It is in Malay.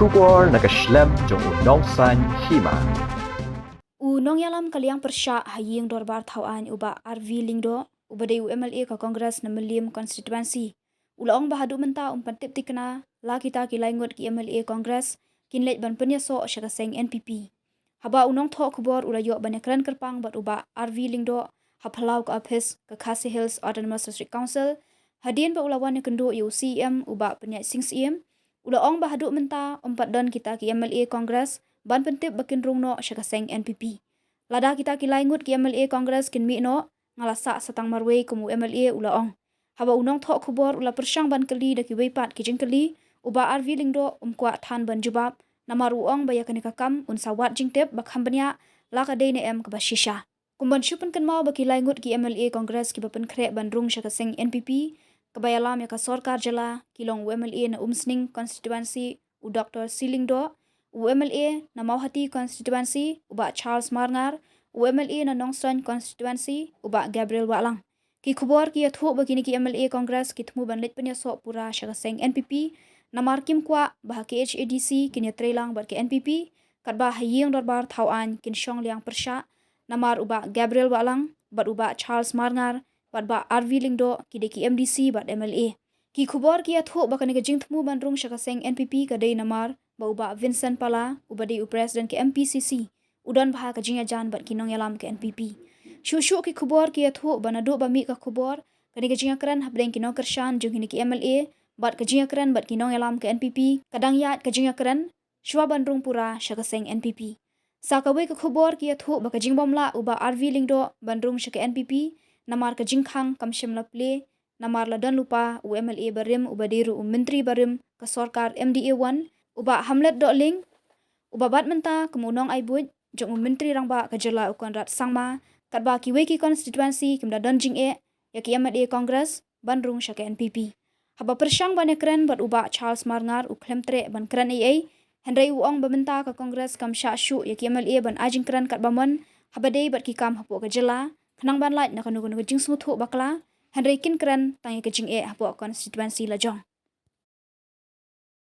kubor nakaslem jong unong san Hima. Nong yalam kaliang persya haying dorbar thawan uba RV Lyngdoh uba de UMLA ka Kongres na Melim constituency. Ulaong bahadu menta pantip tikna la kita ki Ngut ki MLA Kongres kinlet ban penyaso syakaseng NPP. Haba unong tho kubor ulayo banekran kerpang bat uba RV Lyngdoh hapalau ka apis ka Khasi Hills Autonomous District Council hadien ba ulawan kendo UCM uba penyai sing CM. Ulaong bahadu menta don kita ki MLA Kongres ban pentip bakin rungno syakaseng NPP. Lada kita kilai Ngut ki MLA Kongres kin mi no ngalasa Satang Mawei kumu MLA ulaong. Haba unong thok kubor ula persyang ban keli daki weipat ki jengkeli uba RV Lyngdoh kwa than ban jubab namaru ong baya kanika kam unsawat jingtep bakham banya laka de ne em kabashisha. Kumban syupen kan mau baki lai Ngut ki MLA Kongres ki bapen krek ban rung syakaseng NPP kabayalam ya ka sorkar jala kilong UMLA na umsning constituency u Dr. Lyngdoh UMLA na Mawhati constituency uba Charles Marngar, UMLA na Nongson constituency uba Gabriel Walang. Ki kubor ki athu bagini ki MLA Kongres ki thmu ban lit penya so pura syakaseng NPP na markim kwa bah KHADC kin yatrelang bar ki NPP kat bah haying dorbar thawan kin syong liang persya namar uba Gabriel Walang bat uba Charles Marngar bat ba RV Lyngdoh ki de ki MDC bat MLA. Ki kubor ki athu bakani ka jing thmu ban rung syakaseng NPP ka de namar uba Vincent Pala uba di Presiden ke MPCC udan bah ka jinga jan bat kinong yalam ke NPP. Syusyu ki kubor ki athu banadu bami ka kubor kani ka jinga kran hableng kinong kershan jung hini ki MLA bat ka jinga kran bat kinong yalam ke NPP kadang yat ka jinga kran shwa ban rung pura syakaseng NPP. Sakawe ka kubor ki athu baka jing bomla uba RV Lyngdoh ban rung syaka NPP namar ka jingkhang kamshem laple namar ladan lupa UMLA barim uba diru menteri barim ka sorkar MDA 1 uba hamlet ling uba bat menta kemunong aibut jong menteri rangba kajala ukon rat sangma katba kiwe ki constituency kimda donjing ya ki MLA Kongres bandrung syaka NPP. Haba persyang ban ekran bat uba Charles Marngar u klemtre ban kran AA Henry uong bamenta ka Kongres kam syu ya ki MLA ban ajing kran kat bamon haba dei bat ki kam hapo kajala khnang ban lait na kanu jing smuthu bakla Henry kin kran tangi kajing hapo constituency lajong.